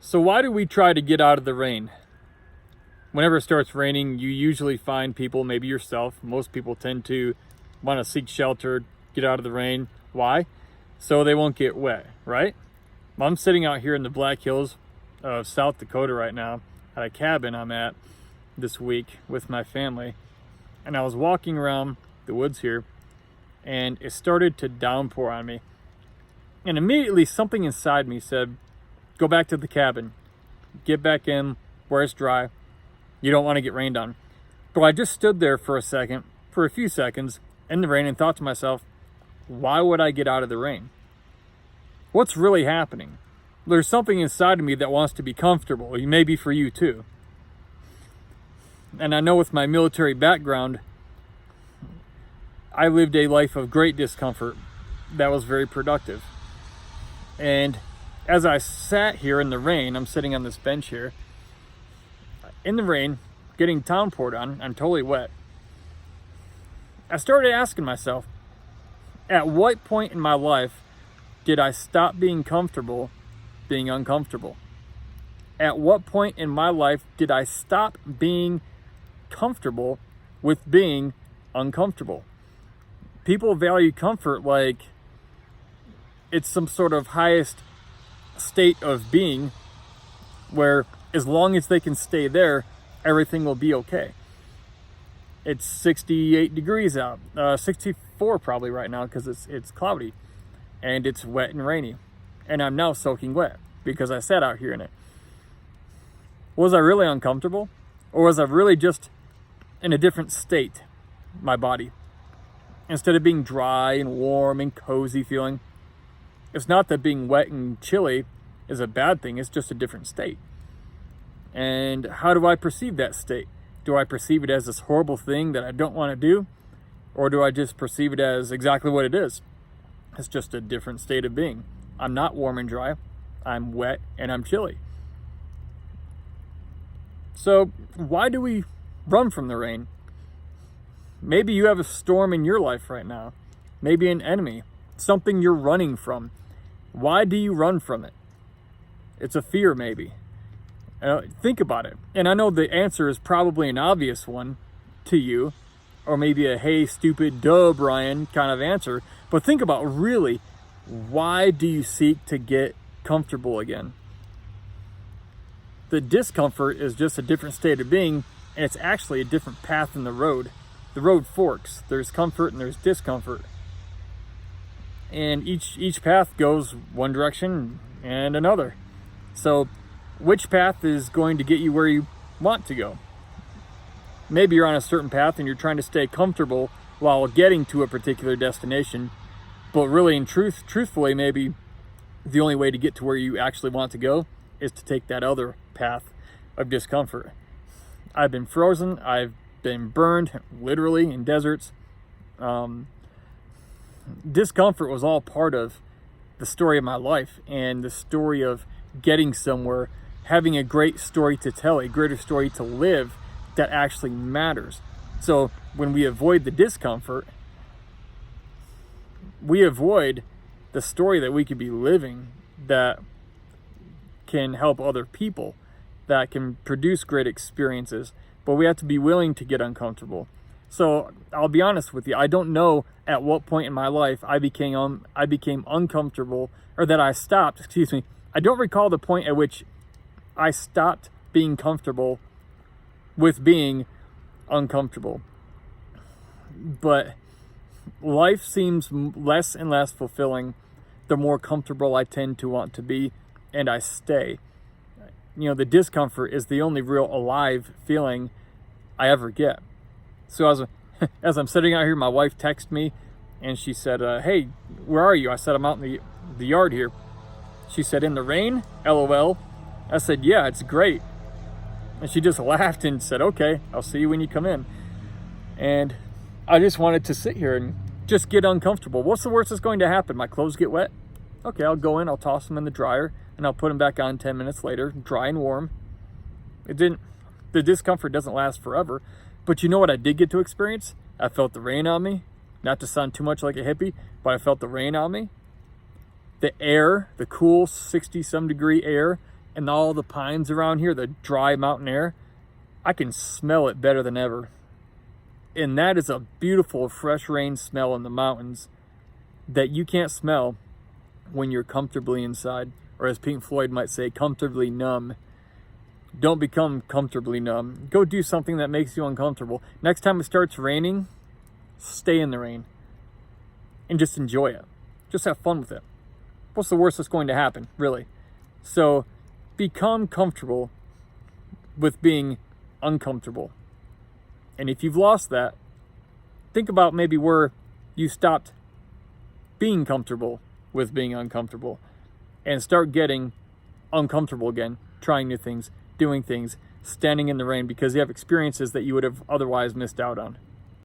So why do we try to get out of the rain? Whenever it starts raining, you usually find people, maybe yourself, most people tend to want to seek shelter, get out of the rain. Why? So they won't get wet, right? I'm sitting out here in the Black Hills of South Dakota right now at a cabin I'm at this week with my family. And I was walking around the woods here and it started to downpour on me. And immediately something inside me said, go back to the cabin, get back in where it's dry. You don't want to get rained on. But I just stood there for a few seconds in the rain and thought to myself, why would I get out of the rain? What's really happening? There's something inside of me that wants to be comfortable. Maybe for you too. And I know with my military background, I lived a life of great discomfort that was very productive. And as I sat here in the rain, I'm sitting on this bench here, in the rain, getting downpoured on, I'm totally wet. I started asking myself, at what point in my life did I stop being comfortable being uncomfortable? At what point in my life did I stop being comfortable with being uncomfortable? People value comfort like it's some sort of highest state of being where as long as they can stay there, everything will be okay. It's 68 degrees out, 64 probably right now because it's cloudy and it's wet and rainy. And I'm now soaking wet because I sat out here in it. Was I really uncomfortable? Or was I really just in a different state, my body? Instead of being dry and warm and cozy feeling, it's not that being wet and chilly is a bad thing, it's just a different state. And how do I perceive that state? Do I perceive it as this horrible thing that I don't want to do? Or do I just perceive it as exactly what it is? It's just a different state of being. I'm not warm and dry. I'm wet and I'm chilly. So why do we run from the rain? Maybe you have a storm in your life right now. Maybe an enemy. Something you're running from. Why do you run from it? It's a fear maybe. Think about it. And I know the answer is probably an obvious one to you, or maybe a hey stupid duh Brian kind of answer, but think about really, why do you seek to get comfortable again? The discomfort is just a different state of being, and it's actually a different path in the road. The road forks. There's comfort and there's discomfort. And each path goes one direction and another. So which path is going to get you where you want to go? Maybe you're on a certain path and you're trying to stay comfortable while getting to a particular destination, but really in truthfully, maybe the only way to get to where you actually want to go is to take that other path of discomfort. I've been frozen, I've been burned, literally in deserts. Discomfort was all part of the story of my life and the story of getting somewhere, having a great story to tell, a greater story to live that actually matters. So when we avoid the discomfort, we avoid the story that we could be living that can help other people, that can produce great experiences, but we have to be willing to get uncomfortable. So I'll be honest with you, I don't know at what point in my life I became uncomfortable, or that I stopped, I don't recall the point at which I stopped being comfortable with being uncomfortable. But life seems less and less fulfilling the more comfortable I tend to want to be, and I stay. The discomfort is the only real alive feeling I ever get. So as I'm sitting out here, my wife texted me and she said, hey, where are you? I said, I'm out in the yard here. She said, in the rain? LOL. I said, yeah, it's great. And she just laughed and said, okay, I'll see you when you come in. And I just wanted to sit here and just get uncomfortable. What's the worst that's going to happen? My clothes get wet? Okay, I'll go in, I'll toss them in the dryer, and I'll put them back on 10 minutes later, dry and warm. The discomfort doesn't last forever. But you know what I did get to experience? I felt the rain on me. Not to sound too much like a hippie, but I felt the rain on me. The air, the cool 60-some degree air, and all the pines around here, the dry mountain air, I can smell it better than ever. And that is a beautiful fresh rain smell in the mountains that you can't smell when you're comfortably inside, or as Pink Floyd might say, comfortably numb. Don't become comfortably numb. Go do something that makes you uncomfortable. Next time it starts raining, stay in the rain and just enjoy it. Just have fun with it. What's the worst that's going to happen, really? So become comfortable with being uncomfortable. And if you've lost that, think about maybe where you stopped being comfortable with being uncomfortable, and start getting uncomfortable again, trying new things, doing things, standing in the rain, because you have experiences that you would have otherwise missed out on.